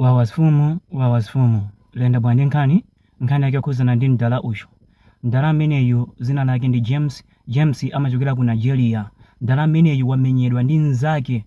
Wawasfumu lenda bwandi nkhani yake khuzana ndi mdala uyu. Mdala ameneyu zina lake ndi James amachokera ku Nigeria. Mdala ameneyu wamenyedwa ndi mnzake,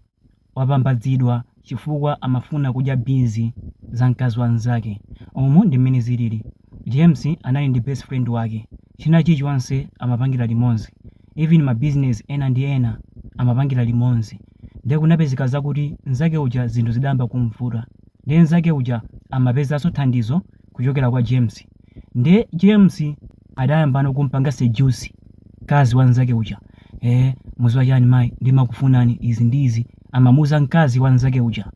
wapambadzidwa chifukwa amafuna kudya bizi za mkazi wa mnzake. Umu ndi mmene zilili. James anali ndi best friend wake, china chilichonse amapangira limodzi, even ma business ena ndi ena amapangira limodzi. Ndiye kunapezeka zakuti mnzake uja zinthu zidayamba kumvuta, ndiye mnzake uja amapezanso thandizo kuchokera kwa James. Ndiye James adayamba kumpanga seduce mkazi wa mnzake uja. Muziwa chani mayi, ndimakufunani izi ndizi, amamuza mkazi wa mnzake uja.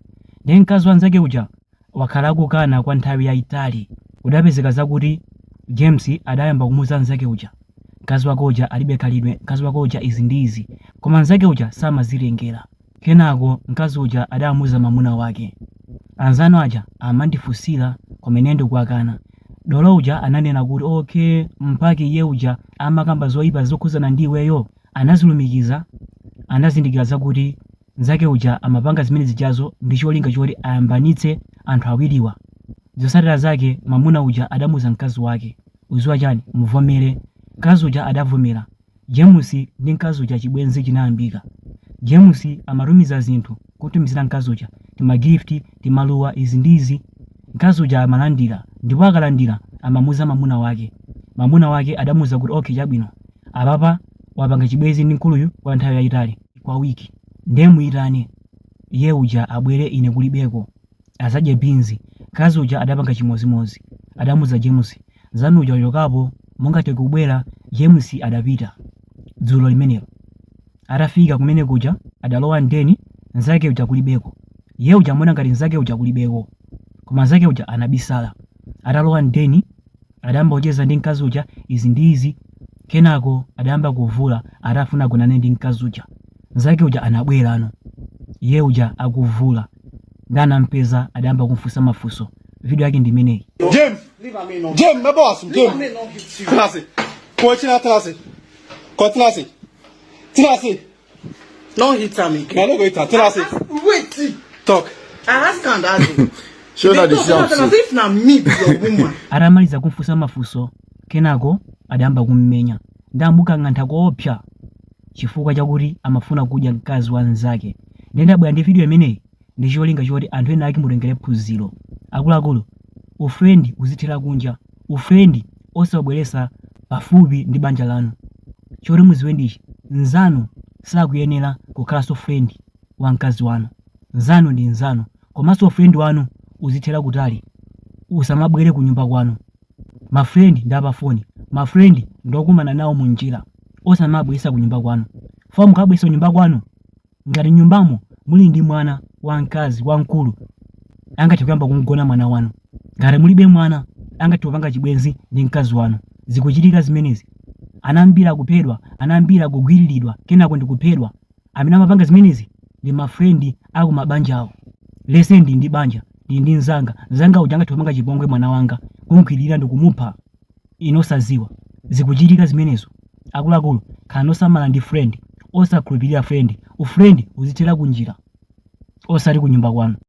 Ndiye mkazi wa mnzake uja wakhala akukana kwa nthawi yayitali. Kudapezeka zakuti James adayamba kumuza mnzake uja, mkazi wako uja alibe khalidwe, mkazi wako uja izi ndizi, koma mnzake uja samazilengera. Kenako mkazi uja adamuza mamuna wake. Anzano aja amandifusira kumene ndikuwakana. Dolo uja ananena kuti okay, mpaki ye uja amakamba zoyipa zokhuzana ndiweyo. Anazulumikiza, anazindikira zakuti mnzake uja amapanga zimene zijazo ndi cholinga choti ayambanitse anthu awiriwa. Zotsatira zake mamuna uja adamuza mkazi wake, uziwa chani, muvomere. Mkazi uja adavomera. James ndi mkazi uja chibwenzi chinayambika. James amatumiza zinthu kutumizira mkazi uja, timagift, timaluwa, izi ndizi. Mkazi uja amalandira, ndipo akalandira amamuza mamuna wake. Mamuna wake adamuza kuti okay chabwino, apapa wapanga chibwenzi ndi mkuluyu kwa nthawi yayitali, kwa wiki. Ndiye muyitane ye uja abwere, ine kulibeko azadye binzi. Mkazi uja adapanga chimozimozi, adamuza James, zanu uja uchokapo mungate kubwera. James adapita dzulo limenelo. Atafika kumene kuja adalowa ndeni, mnzake uja kulibeko. Ye uja amona ngati mnzake uja kulibeko, koma mnzake uja anabisala. Atalowa ndeni adayamba kucheza ndi mkazi uja izi ndizi. Kenako adayamba kuvula, atafuna gonane ndi mkazi uja. Mnzake uja anabwera ano, ye uja akuvula, ndanampeza adayamba kumfunsa mafunso. Video yake ndi imeneyi. James, James, my boss, James. Tenase. Continue tenase. Continue. Tenase. No hit me. No, no go hit. Tenase. Wait. Talk. I ask and that. Show that the shop. If na me be your woman. Aramaliza kumfunsa mafunso, kenako adayamba kummenya. Ndambuka ng'antha koopsa chifukwa chakuti amafuna kudya mkazi wa mnzake. Ndendabwera ndi video imeneyi ndi cholinga choti anthu ena akimutengere phunziro. Akuluakulu, ufrendi uzithira kunja, ufrendi osabweresa pafupi ndi banja lanu. Choti muziwe ndichi, nzanu sakuyenera kukhalanso frendi wa mkazi wanu. Nzanu ndi nzanu, komanso frendi wanu uzithira kutali, usamabwere ku nyumba kwanu. Mafrendi ndi apafoni, mafrendi ndokumana nawo munjira, osamabweresa ku nyumba kwanu. Fo mukabweresa ku nyumba kwanu ngati nyumbamo muli ndi mwana wa mkazi wamkulu, angati kuyamba kugona mwana wanu. Ngati mulibe mwana, angati kupanga chibwenzi ndi mkazi wanu. Zikuchitika zimenezi. Anambira kuphedwa, anambira kugwiriridwa, kenako ndi kuphedwa. Amene amapanga zimenezi ndi mafrendi aku mabanja awo. Lese ndi banja, ndi nzanga uja angati kupanga chipongwe mwana wanga, kumkwirira ndi kumupha, inosaziwa. Zikuchitika zimenezo. Akuluakulu, khala osamala ndi frendi, osakhulupirira frendi. Ufrendi uzithira kunjira, osati ku nyumba kwanu.